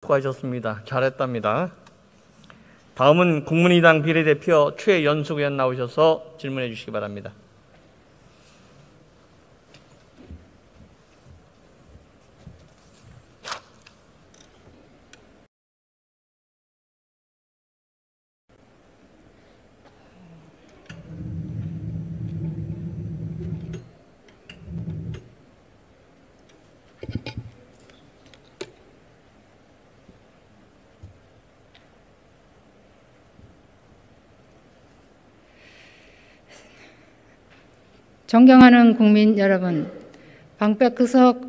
수고하셨습니다. 잘했답니다. 다음은 국민의당 비례대표 최연숙 의원 나오셔서 질문해 주시기 바랍니다. 존경하는 국민 여러분, 방백석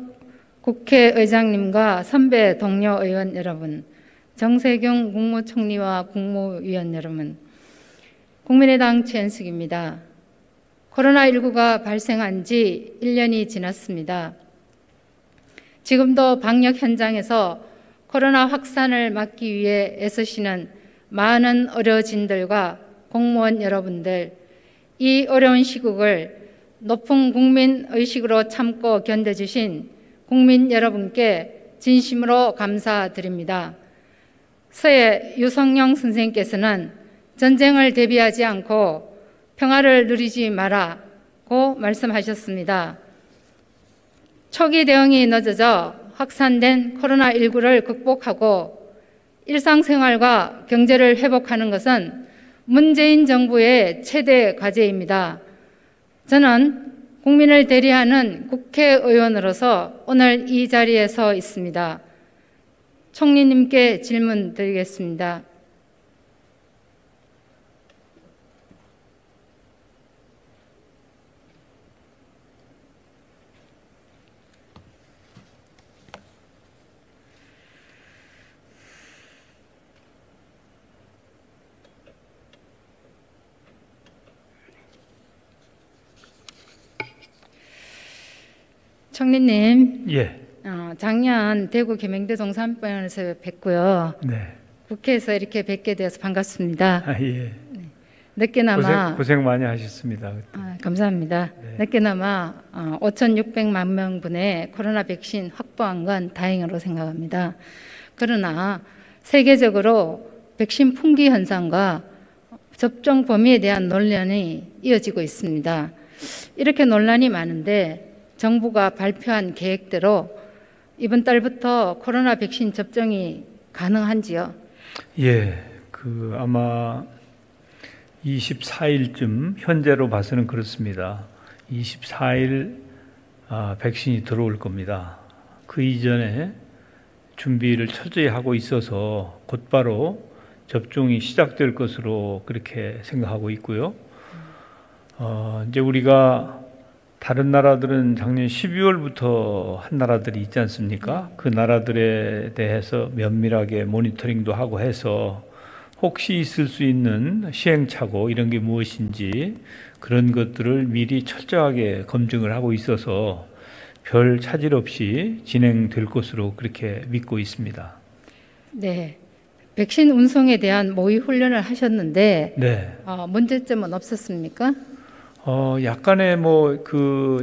국회의장님과 선배 동료 의원 여러분, 정세균 국무총리와 국무위원 여러분, 국민의당 최연숙입니다. 코로나19가 발생한 지 1년이 지났습니다. 지금도 방역 현장에서 코로나 확산을 막기 위해 애쓰시는 많은 의료진들과 공무원 여러분들, 이 어려운 시국을 높은 국민의식으로 참고 견뎌주신 국민 여러분께 진심으로 감사드립니다. 서해 유성룡 선생님께서는 전쟁을 대비하지 않고 평화를 누리지 마라고 말씀하셨습니다. 초기 대응이 늦어져 확산된 코로나19를 극복하고 일상생활과 경제를 회복하는 것은 문재인 정부의 최대 과제입니다. 저는 국민을 대리하는 국회의원으로서 오늘 이 자리에 서 있습니다. 총리님께 질문 드리겠습니다. 총리님, 예. 작년 대구 계명대 동산병원에서 뵙고요. 네. 국회에서 이렇게 뵙게 되어서 반갑습니다. 예. 늦게나마 고생 많이 하셨습니다. 감사합니다. 네. 늦게나마 5,600만 명분의 코로나 백신 확보한 건 다행으로 생각합니다. 그러나 세계적으로 백신 풍기 현상과 접종 범위에 대한 논란이 이어지고 있습니다. 이렇게 논란이 많은데 정부가 발표한 계획대로 이번 달부터 코로나 백신 접종이 가능한지요? 예, 아마 24일쯤 현재로 봐서는 그렇습니다. 24일 백신이 들어올 겁니다. 그 이전에 준비를 철저히 하고 있어서 곧바로 접종이 시작될 것으로 그렇게 생각하고 있고요. 이제 우리가 다른 나라들은 작년 12월부터 한 나라들이 있지 않습니까? 그 나라들에 대해서 면밀하게 모니터링도 하고 해서 혹시 있을 수 있는 시행착오 이런 게 무엇인지 그런 것들을 미리 철저하게 검증을 하고 있어서 별 차질 없이 진행될 것으로 그렇게 믿고 있습니다. 네, 백신 운송에 대한 모의 훈련을 하셨는데 네. 문제점은 없었습니까? 약간의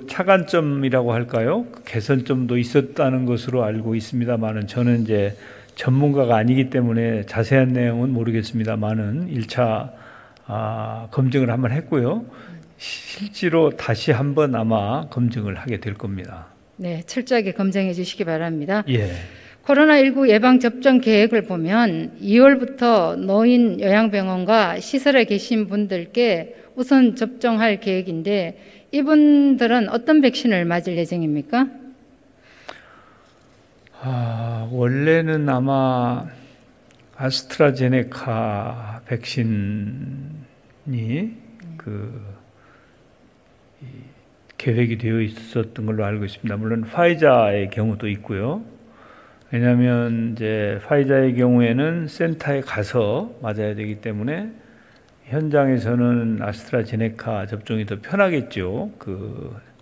차관점이라고 할까요? 개선점도 있었다는 것으로 알고 있습니다만은 저는 이제 전문가가 아니기 때문에 자세한 내용은 모르겠습니다만은 1차 검증을 한번 했고요. 실제로 다시 한번 아마 검증을 하게 될 겁니다. 네, 철저하게 검증해 주시기 바랍니다. 예. 코로나19 예방접종 계획을 보면 2월부터 노인 요양병원과 시설에 계신 분들께 우선 접종할 계획인데 이분들은 어떤 백신을 맞을 예정입니까? 원래는 아마 아스트라제네카 백신이 계획이 되어 있었던 걸로 알고 있습니다. 물론 화이자의 경우도 있고요. 왜냐하면 이제 화이자의 경우에는 센터에 가서 맞아야 되기 때문에 현장에서는 아스트라제네카 접종이 더 편하겠죠.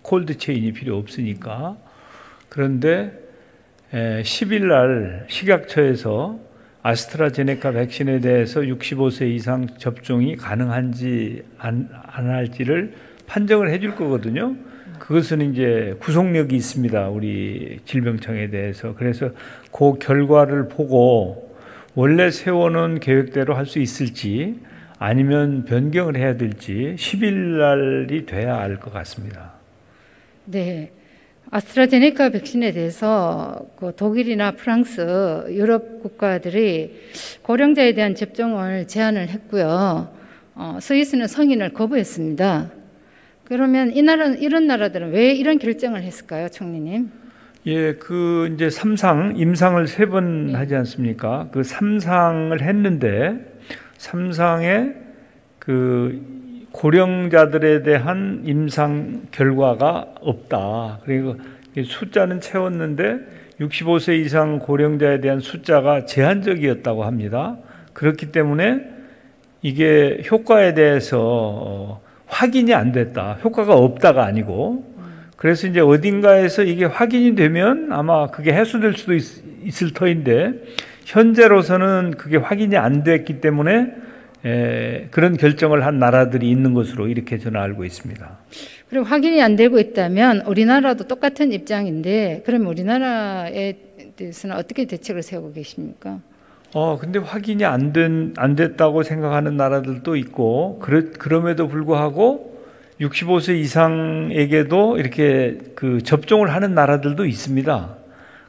콜드 체인이 필요 없으니까. 그런데 10일 날 식약처에서 아스트라제네카 백신에 대해서 65세 이상 접종이 가능한지 안 할지를 판정을 해줄 거거든요. 그것은 이제 구속력이 있습니다. 우리 질병청에 대해서. 그래서 그 결과를 보고 원래 세워놓은 계획대로 할 수 있을지 아니면 변경을 해야 될지 10일 날이 돼야 알 것 같습니다. 네. 아스트라제네카 백신에 대해서 그 독일이나 프랑스, 유럽 국가들이 고령자에 대한 접종을 제한을 했고요. 스위스는 성인을 거부했습니다. 그러면 이런 나라들은 왜 이런 결정을 했을까요, 총리님? 예, 그 이제 3상, 임상을 3번 하지 않습니까? 그 3상을 했는데 3상에 그 고령자들에 대한 임상 결과가 없다. 그리고 숫자는 채웠는데 65세 이상 고령자에 대한 숫자가 제한적이었다고 합니다. 그렇기 때문에 이게 효과에 대해서 확인이 안 됐다. 효과가 없다가 아니고. 그래서 이제 어딘가에서 이게 확인이 되면 아마 그게 해소될 수도 있을 터인데 현재로서는 그게 확인이 안 됐기 때문에 그런 결정을 한 나라들이 있는 것으로 이렇게 저는 알고 있습니다. 그리고 확인이 안 되고 있다면 우리나라도 똑같은 입장인데 그럼 우리나라에 대해서는 어떻게 대책을 세우고 계십니까? 근데 확인이 안 됐다고 생각하는 나라들도 있고 그럼에도 불구하고 65세 이상에게도 이렇게 그 접종을 하는 나라들도 있습니다.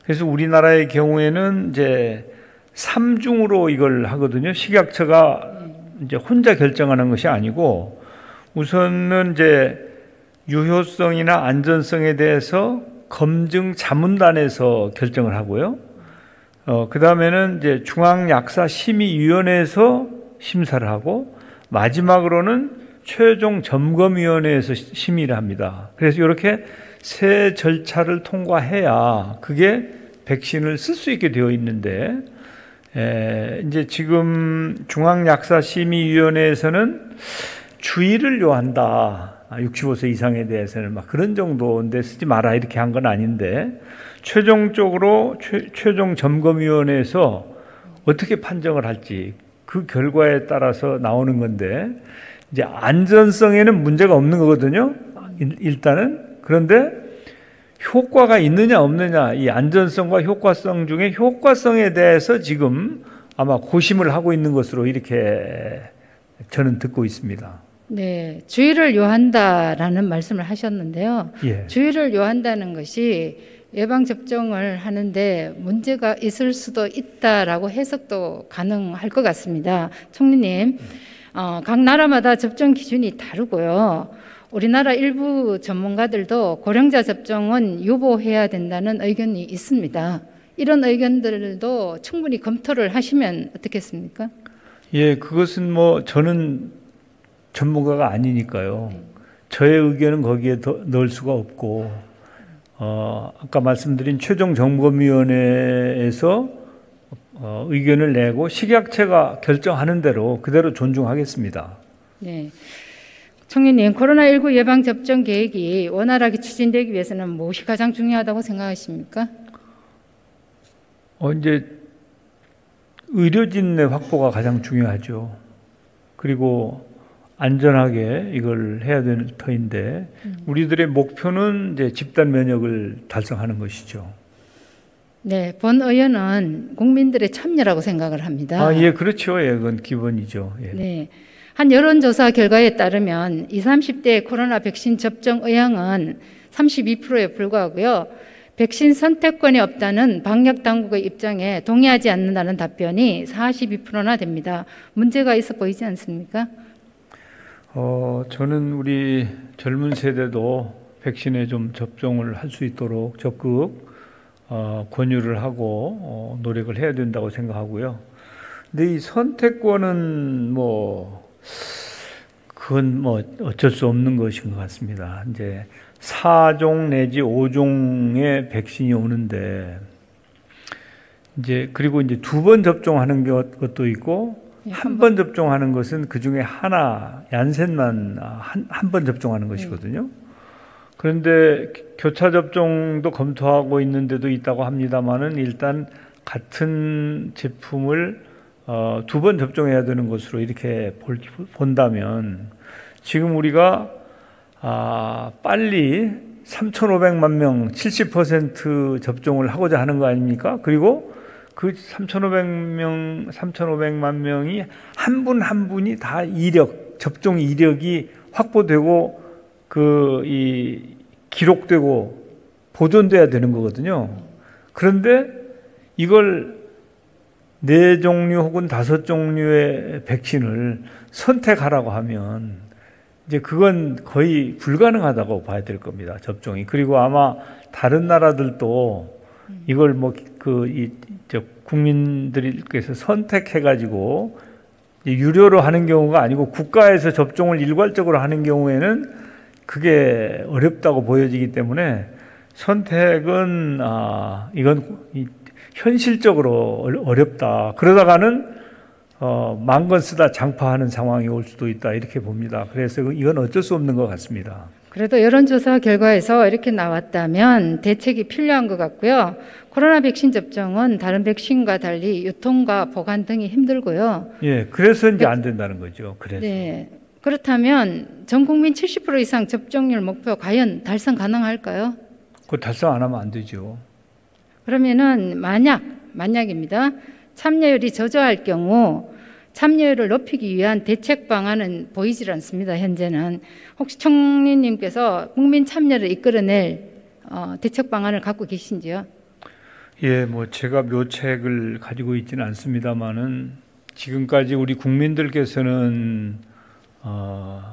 그래서 우리나라의 경우에는 이제 3중으로 이걸 하거든요. 식약처가 이제 혼자 결정하는 것이 아니고 우선은 이제 유효성이나 안전성에 대해서 검증 자문단에서 결정을 하고요. 그 다음에는 이제 중앙약사심의위원회에서 심사를 하고 마지막으로는 최종 점검위원회에서 심의를 합니다. 그래서 이렇게 세 절차를 통과해야 그게 백신을 쓸 수 있게 되어 있는데 이제 지금 중앙약사심의위원회에서는 주의를 요한다. 65세 이상에 대해서는 막 그런 정도인데 쓰지 마라 이렇게 한 건 아닌데 최종적으로 최종 점검위원회에서 어떻게 판정을 할지 그 결과에 따라서 나오는 건데 이제 안전성에는 문제가 없는 거거든요. 일단은. 그런데 효과가 있느냐 없느냐 이 안전성과 효과성 중에 효과성에 대해서 지금 아마 고심을 하고 있는 것으로 이렇게 저는 듣고 있습니다. 네, 주의를 요한다라는 말씀을 하셨는데요. 예. 주의를 요한다는 것이 예방접종을 하는데 문제가 있을 수도 있다라고 해석도 가능할 것 같습니다. 총리님, 각 나라마다 접종 기준이 다르고요. 우리나라 일부 전문가들도 고령자 접종은 유보해야 된다는 의견이 있습니다. 이런 의견들도 충분히 검토를 하시면 어떻겠습니까? 예, 그것은 뭐 저는 전문가가 아니니까요. 저의 의견은 거기에 넣을 수가 없고 아까 말씀드린 최종 점검위원회에서 의견을 내고 식약처가 결정하는 대로 그대로 존중하겠습니다. 네. 총리님, 코로나19 예방접종 계획이 원활하게 추진되기 위해서는 무엇이 가장 중요하다고 생각하십니까? 이제 의료진의 확보가 가장 중요하죠. 그리고 안전하게 이걸 해야 될 터인데 우리들의 목표는 이제 집단 면역을 달성하는 것이죠. 네, 본 의원은 국민들의 참여라고 생각을 합니다. 예, 그렇죠. 예, 그건 기본이죠. 예. 네. 한 여론조사 결과에 따르면 20, 30대 코로나 백신 접종 의향은 32%에 불과하고요. 백신 선택권이 없다는 방역당국의 입장에 동의하지 않는다는 답변이 42%나 됩니다. 문제가 있어 보이지 않습니까? 저는 우리 젊은 세대도 백신에 좀 접종을 할 수 있도록 적극 권유를 하고 노력을 해야 된다고 생각하고요. 근데 이 선택권은 그건 어쩔 수 없는 것인 것 같습니다. 이제 4종 내지 5종의 백신이 오는데 그리고 이제 2번 접종하는 것도 있고 한 번 접종하는 것은 그 중에 하나 얀센만 한 번 접종하는 것이거든요. 그런데 교차 접종도 검토하고 있는 데도 있다고 합니다만은 일단 같은 제품을 2번 접종해야 되는 것으로 이렇게 본다면 지금 우리가 빨리 3,500만 명 70% 접종을 하고자 하는 거 아닙니까? 그리고 그 3,500만 명이 한 분 한 분이 다 접종 이력이 확보되고 기록되고 보존돼야 되는 거거든요. 그런데 이걸 4종류 혹은 5종류의 백신을 선택하라고 하면 이제 그건 거의 불가능하다고 봐야 될 겁니다. 접종이. 그리고 아마 다른 나라들도 이걸 국민들께서 선택해가지고 유료로 하는 경우가 아니고 국가에서 접종을 일괄적으로 하는 경우에는 그게 어렵다고 보여지기 때문에 선택은 이건 현실적으로 어렵다. 그러다가는 만건 쓰다 장파하는 상황이 올 수도 있다 이렇게 봅니다. 그래서 이건 어쩔 수 없는 것 같습니다. 그래도 여론조사 결과에서 이렇게 나왔다면 대책이 필요한 것 같고요. 코로나 백신 접종은 다른 백신과 달리 유통과 보관 등이 힘들고요. 예, 그래서 이제 안 된다는 거죠. 그래서. 네. 그렇다면 전 국민 70% 이상 접종률 목표 과연 달성 가능할까요? 그거 달성 안 하면 안 되죠. 그러면은 만약입니다. 참여율이 저조할 경우 참여율을 높이기 위한 대책 방안은 보이질 않습니다. 현재는. 혹시 총리님께서 국민 참여를 이끌어낼 대책 방안을 갖고 계신지요? 예, 제가 묘책을 가지고 있지는 않습니다만은 지금까지 우리 국민들께서는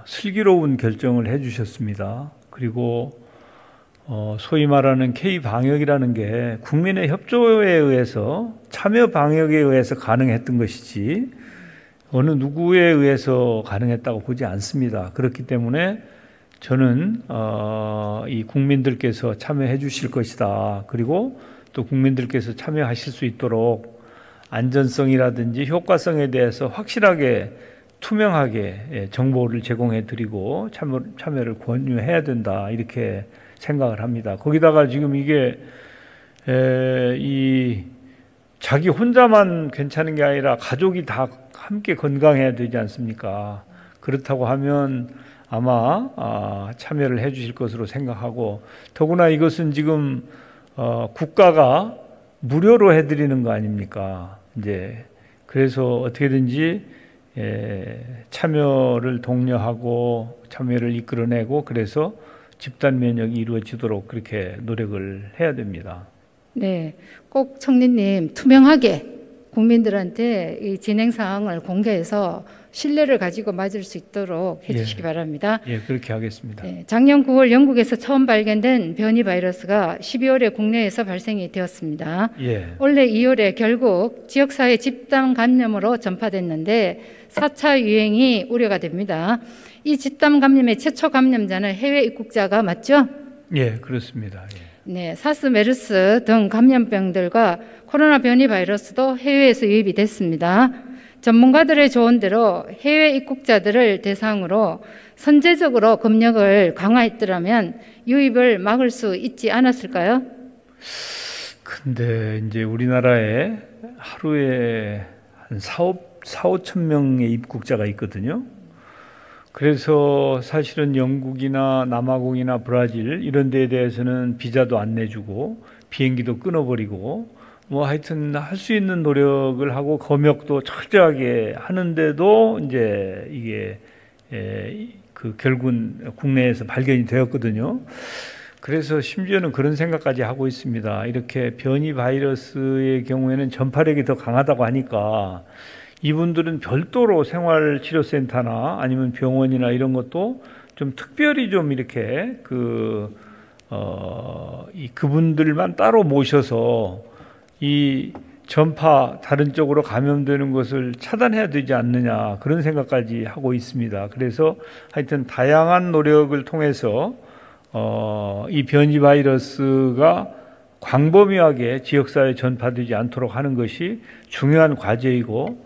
슬기로운 결정을 해주셨습니다. 그리고 소위 말하는 K-방역이라는 게 국민의 협조에 의해서 참여 방역에 의해서 가능했던 것이지 어느 누구에 의해서 가능했다고 보지 않습니다. 그렇기 때문에 저는 이 국민들께서 참여해 주실 것이다. 그리고 또 국민들께서 참여하실 수 있도록 안전성이라든지 효과성에 대해서 확실하게 투명하게 정보를 제공해 드리고 참여를 권유해야 된다. 이렇게 생각을 합니다. 거기다가 지금 이게 자기 혼자만 괜찮은 게 아니라 가족이 다 함께 건강해야 되지 않습니까? 그렇다고 하면 아마 참여를 해 주실 것으로 생각하고, 더구나 이것은 지금 국가가 무료로 해드리는 거 아닙니까? 이제 그래서 어떻게든지 참여를 독려하고 참여를 이끌어내고 그래서 집단 면역이 이루어지도록 그렇게 노력을 해야 됩니다. 네, 꼭 총리님 투명하게 국민들한테 이 진행 사항을 공개해서 신뢰를 가지고 맞을 수 있도록 해주시기 바랍니다. 예, 그렇게 하겠습니다. 네, 작년 9월 영국에서 처음 발견된 변이 바이러스가 12월에 국내에서 발생이 되었습니다. 올해 2월에 결국 지역사회 집단 감염으로 전파됐는데 4차 유행이 우려가 됩니다. 이 집단 감염의 최초 감염자는 해외 입국자가 맞죠? 예, 그렇습니다. 네, 사스, 메르스 등 감염병들과 코로나 변이 바이러스도 해외에서 유입이 됐습니다. 전문가들의 조언대로 해외 입국자들을 대상으로 선제적으로 검역을 강화했더라면 유입을 막을 수 있지 않았을까요? 근데 이제 우리나라에 하루에 한 4-5천 명의 입국자가 있거든요. 그래서 사실은 영국이나 남아공이나 브라질 이런 데에 대해서는 비자도 안 내주고 비행기도 끊어버리고 하여튼 할 수 있는 노력을 하고 검역도 철저하게 하는데도 이제 이게 결국은 국내에서 발견이 되었거든요. 그래서 심지어는 그런 생각까지 하고 있습니다. 이렇게 변이 바이러스의 경우에는 전파력이 더 강하다고 하니까 이분들은 별도로 생활치료센터나 아니면 병원이나 이런 것도 좀 특별히 좀 이렇게 그분들만 따로 모셔서 이 전파 다른 쪽으로 감염되는 것을 차단해야 되지 않느냐 그런 생각까지 하고 있습니다. 그래서 하여튼 다양한 노력을 통해서 이 변이 바이러스가 광범위하게 지역사회에 전파되지 않도록 하는 것이 중요한 과제이고,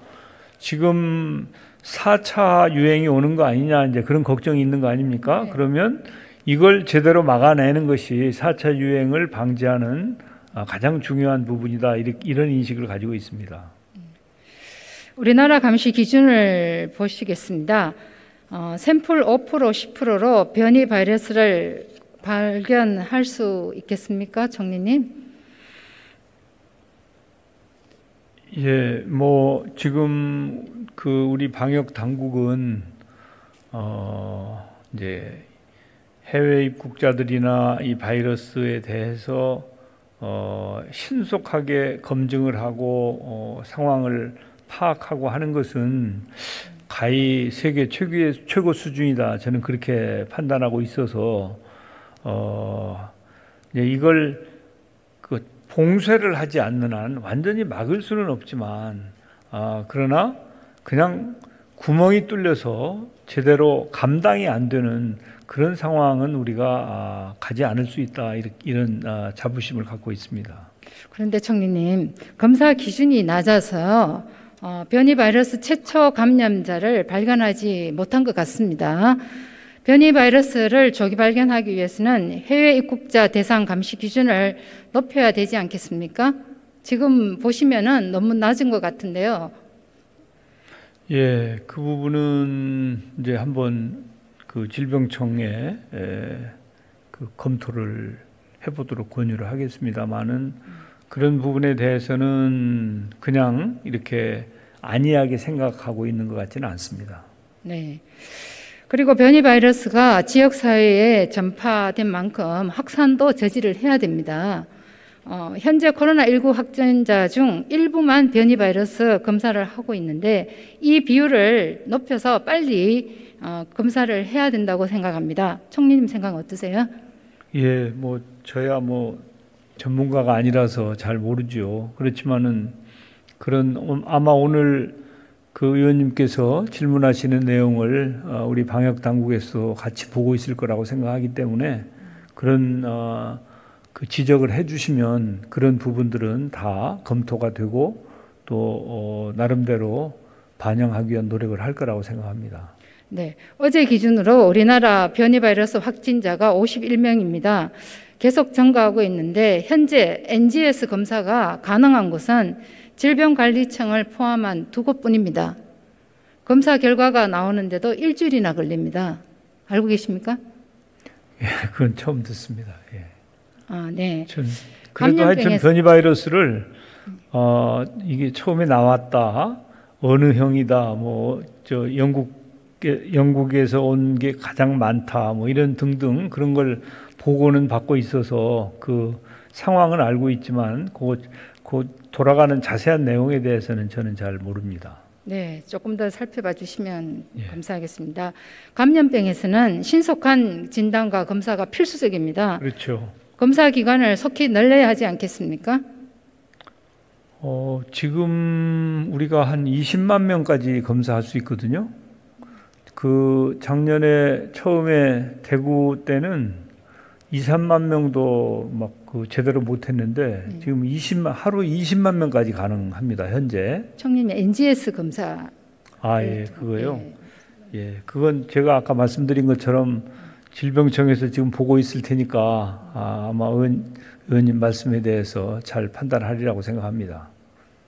지금 4차 유행이 오는 거 아니냐 이제 그런 걱정이 있는 거 아닙니까? 네. 그러면 이걸 제대로 막아내는 것이 4차 유행을 방지하는 가장 중요한 부분이다. 이런 인식을 가지고 있습니다. 우리나라 감시 기준을 보시겠습니다. 샘플 5%, 10%로 변이 바이러스를 발견할 수 있겠습니까, 총리님? 예, 뭐 지금 그 우리 방역 당국은 이제 해외 입국자들이나 이 바이러스에 대해서 신속하게 검증을 하고 상황을 파악하고 하는 것은 가히 세계 최고 수준이다. 저는 그렇게 판단하고 있어서 이제 이걸 그 봉쇄를 하지 않는 한 완전히 막을 수는 없지만 그러나 그냥 구멍이 뚫려서 제대로 감당이 안 되는 그런 상황은 우리가 가지 않을 수 있다. 이런 자부심을 갖고 있습니다. 그런데 총리님, 검사 기준이 낮아서 변이 바이러스 최초 감염자를 발견하지 못한 것 같습니다. 변이 바이러스를 조기 발견하기 위해서는 해외 입국자 대상 감시 기준을 높여야 되지 않겠습니까? 지금 보시면은 너무 낮은 것 같은데요. 예, 그 부분은 이제 한번 그 질병청에 그 검토를 해보도록 권유를 하겠습니다만은 그런 부분에 대해서는 그냥 이렇게 안이하게 생각하고 있는 것 같지는 않습니다. 네. 그리고 변이 바이러스가 지역 사회에 전파된 만큼 확산도 저지를 해야 됩니다. 현재 코로나19 확진자 중 일부만 변이 바이러스 검사를 하고 있는데 이 비율을 높여서 빨리 검사를 해야 된다고 생각합니다. 총리님 생각 어떠세요? 예, 뭐 저야 뭐 전문가가 아니라서 잘 모르죠. 그렇지만은 그런 아마 오늘 그 의원님께서 질문하시는 내용을 우리 방역 당국에서 같이 보고 있을 거라고 생각하기 때문에 그런 그 지적을 해주시면 그런 부분들은 다 검토가 되고 또 나름대로 반영하기 위한 노력을 할 거라고 생각합니다. 네, 어제 기준으로 우리나라 변이 바이러스 확진자가 51명입니다. 계속 증가하고 있는데 현재 NGS 검사가 가능한 곳은 질병관리청을 포함한 2곳뿐입니다. 검사 결과가 나오는데도 일주일이나 걸립니다. 알고 계십니까? 예, 그건 처음 듣습니다. 예. 네. 그래도 하여튼 변이 바이러스를 이게 처음에 나왔다, 어느 형이다, 뭐 저 영국에서 온 게 가장 많다, 뭐 이런 등등 그런 걸 보고는 받고 있어서 그 상황은 알고 있지만 그 돌아가는 자세한 내용에 대해서는 저는 잘 모릅니다. 네, 조금 더 살펴봐 주시면 감사하겠습니다. 감염병에서는 신속한 진단과 검사가 필수적입니다. 그렇죠. 검사 기간을 속히 늘려야 하지 않겠습니까? 지금 우리가 한 20만 명까지 검사할 수 있거든요. 그 작년에 처음에 대구 때는 2, 3만 명도 막 그 제대로 못했는데 지금 하루 20만 명까지 가능합니다. 현재. 총리님 NGS 검사. 예, 그거요. 예, 그건 제가 아까 말씀드린 것처럼 질병청에서 지금 보고 있을 테니까 아마 의원님 말씀에 대해서 잘 판단하리라고 생각합니다.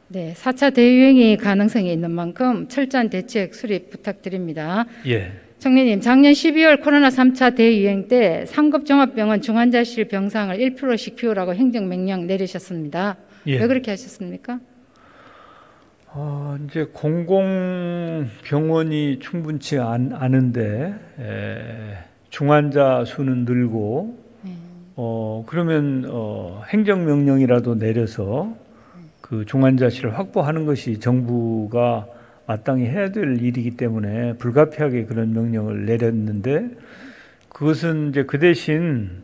네, 4차 대유행이 가능성이 있는 만큼 철저한 대책 수립 부탁드립니다. 예. 총리님, 작년 12월 코로나 3차 대유행 때 상급종합병원 중환자실 병상을 1%씩 비우라고 행정명령 내리셨습니다. 예. 왜 그렇게 하셨습니까? 이제 공공병원이 충분치 않은데 중환자 수는 늘고 그러면 행정명령이라도 내려서 그 중환자실을 확보하는 것이 정부가 마땅히 해야 될 일이기 때문에 불가피하게 그런 명령을 내렸는데 그것은 이제 그 대신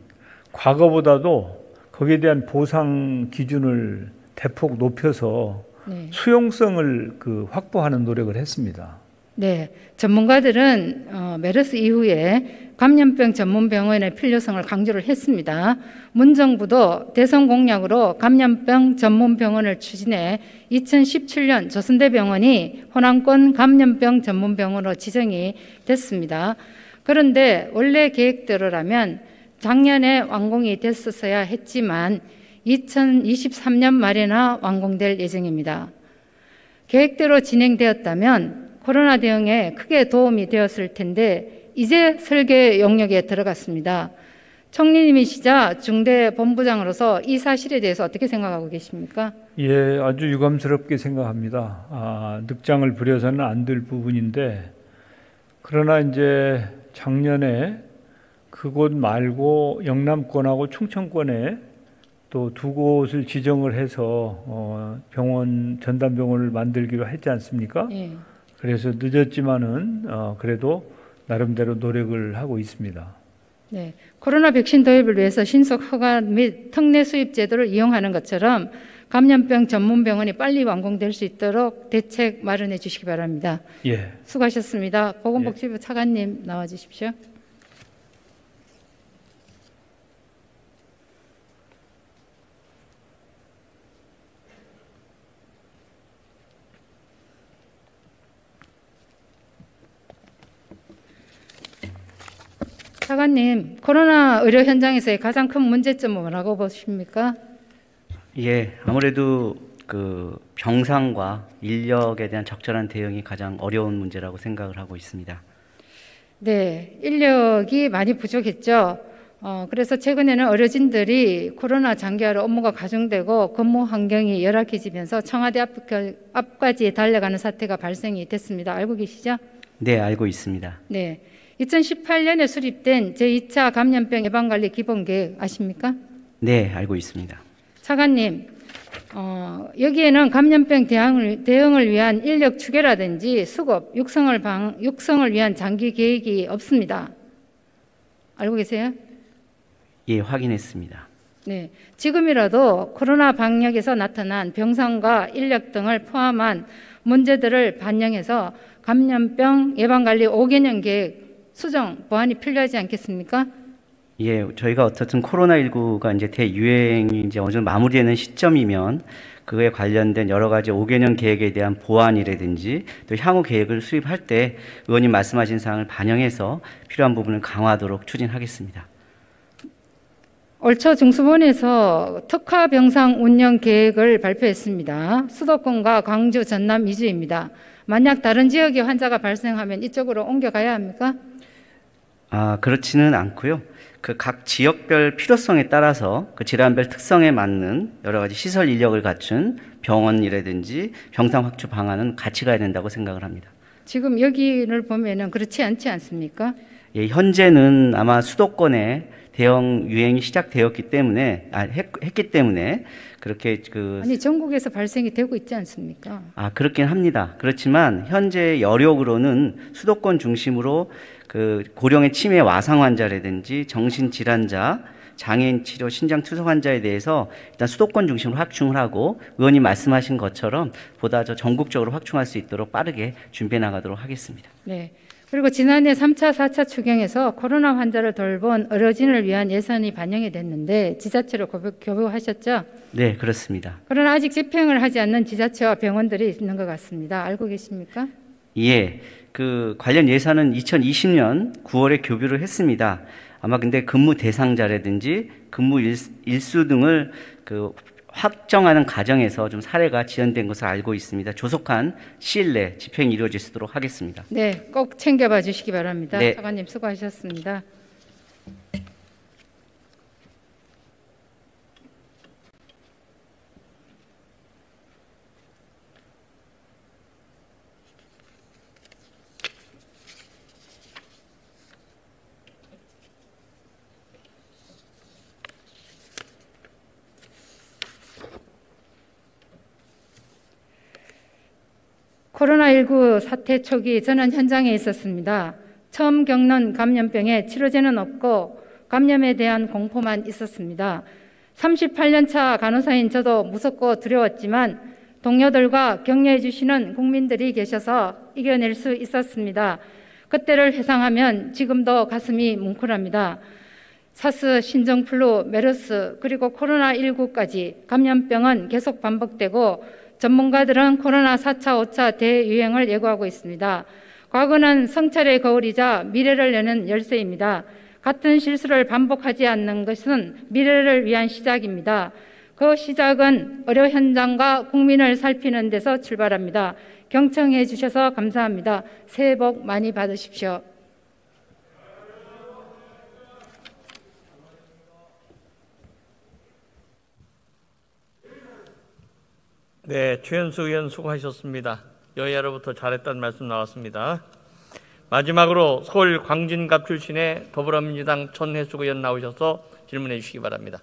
과거보다도 거기에 대한 보상 기준을 대폭 높여서 수용성을 확보하는 노력을 했습니다. 네, 전문가들은 메르스 이후에 감염병 전문병원의 필요성을 강조를 했습니다. 문정부도 대선 공약으로 감염병 전문병원을 추진해 2017년 조선대병원이 호남권 감염병 전문병원으로 지정이 됐습니다. 그런데 원래 계획대로라면 작년에 완공이 됐었어야 했지만 2023년 말에나 완공될 예정입니다. 계획대로 진행되었다면 코로나 대응에 크게 도움이 되었을 텐데 이제 설계 영역에 들어갔습니다. 총리님이시자 중대본부장으로서 이 사실에 대해서 어떻게 생각하고 계십니까? 예, 아주 유감스럽게 생각합니다. 늑장을 부려서는 안 될 부분인데, 그러나 이제 작년에 그곳 말고 영남권하고 충청권에 또 두 곳을 지정을 해서 전담병원을 만들기로 했지 않습니까? 예. 그래서 늦었지만은 그래도 나름대로 노력을 하고 있습니다. 네, 코로나 백신 도입을 위해서 신속 허가 및 특례 수입 제도를 이용하는 것처럼 감염병 전문 병원이 빨리 완공될 수 있도록 대책 마련해 주시기 바랍니다. 예. 수고하셨습니다. 보건복지부 차관님 나와 주십시오. 차관님, 코로나 의료 현장에서의 가장 큰 문제점은 뭐라고 보십니까? 예, 아무래도 그 병상과 인력에 대한 적절한 대응이 가장 어려운 문제라고 생각을 하고 있습니다. 네, 인력이 많이 부족했죠. 그래서 최근에는 의료진들이 코로나 장기화로 업무가 가중되고 근무 환경이 열악해지면서 청와대 앞까지 달려가는 사태가 발생이 됐습니다. 알고 계시죠? 네, 알고 있습니다. 네, 2018년에 수립된 제2차 감염병 예방관리 기본계획 아십니까? 네, 알고 있습니다. 차관님, 여기에는 감염병 대응을 위한 인력 추계라든지 수급, 육성을 위한 장기 계획이 없습니다. 알고 계세요? 예, 확인했습니다. 네, 지금이라도 코로나 방역에서 나타난 병상과 인력 등을 포함한 문제들을 반영해서 감염병 예방관리 5개년 계획 수정, 보완이 필요하지 않겠습니까? 예, 저희가 어떻든 코로나19가 이제 대유행이 이제 어느 정도 마무리되는 시점이면 그에 관련된 여러 가지 5개년 계획에 대한 보완이라든지 또 향후 계획을 수립할 때 의원님 말씀하신 사항을 반영해서 필요한 부분을 강화하도록 추진하겠습니다. 올 초 중수본에서 특화 병상 운영 계획을 발표했습니다. 수도권과 광주, 전남 위주입니다. 만약 다른 지역에 환자가 발생하면 이쪽으로 옮겨가야 합니까? 그렇지는 않고요. 그 각 지역별 필요성에 따라서 그 질환별 특성에 맞는 여러 가지 시설 인력을 갖춘 병원이라든지 병상 확충 방안은 같이 가야 된다고 생각을 합니다. 지금 여기를 보면은 그렇지 않지 않습니까? 예, 현재는 아마 수도권에 대형 유행이 시작되었기 때문에 했기 때문에 그렇게 아니 전국에서 발생이 되고 있지 않습니까? 그렇긴 합니다. 그렇지만 현재 여력으로는 수도권 중심으로 그 고령의 치매 와상 환자라든지 정신 질환자, 장애인 치료 신장 투석 환자에 대해서 일단 수도권 중심으로 확충을 하고 의원님 말씀하신 것처럼 보다 더 전국적으로 확충할 수 있도록 빠르게 준비해 나가도록 하겠습니다. 네. 그리고 지난해 3차, 4차 추경에서 코로나 환자를 돌본 의료진을 위한 예산이 반영이 됐는데 지자체로 교부하셨죠? 네, 그렇습니다. 그러나 아직 집행을 하지 않는 지자체와 병원들이 있는 것 같습니다. 알고 계십니까? 예, 그 관련 예산은 2020년 9월에 교부를 했습니다. 아마 근데 근무 대상자라든지 근무 일수 등을 그 확정하는 과정에서 좀 사례가 지연된 것을 알고 있습니다. 조속한 시일 내 집행이 이루어질 수 있도록 하겠습니다. 네, 꼭 챙겨봐 주시기 바랍니다. 네. 차관님 수고하셨습니다. 코로나19 사태 초기 저는 현장에 있었습니다. 처음 겪는 감염병에 치료제는 없고 감염에 대한 공포만 있었습니다. 38년 차 간호사인 저도 무섭고 두려웠지만 동료들과 격려해 주시는 국민들이 계셔서 이겨낼 수 있었습니다. 그때를 회상하면 지금도 가슴이 뭉클합니다. 사스, 신종플루, 메르스 그리고 코로나19까지 감염병은 계속 반복되고 전문가들은 코로나 4차, 5차 대유행을 예고하고 있습니다. 과거는 성찰의 거울이자 미래를 여는 열쇠입니다. 같은 실수를 반복하지 않는 것은 미래를 위한 시작입니다. 그 시작은 의료 현장과 국민을 살피는 데서 출발합니다. 경청해 주셔서 감사합니다. 새해 복 많이 받으십시오. 네, 최연수 의원 수고하셨습니다. 여야로부터 잘했다는 말씀 나왔습니다. 마지막으로 서울 광진갑 출신의 더불어민주당 전혜숙 의원 나오셔서 질문해 주시기 바랍니다.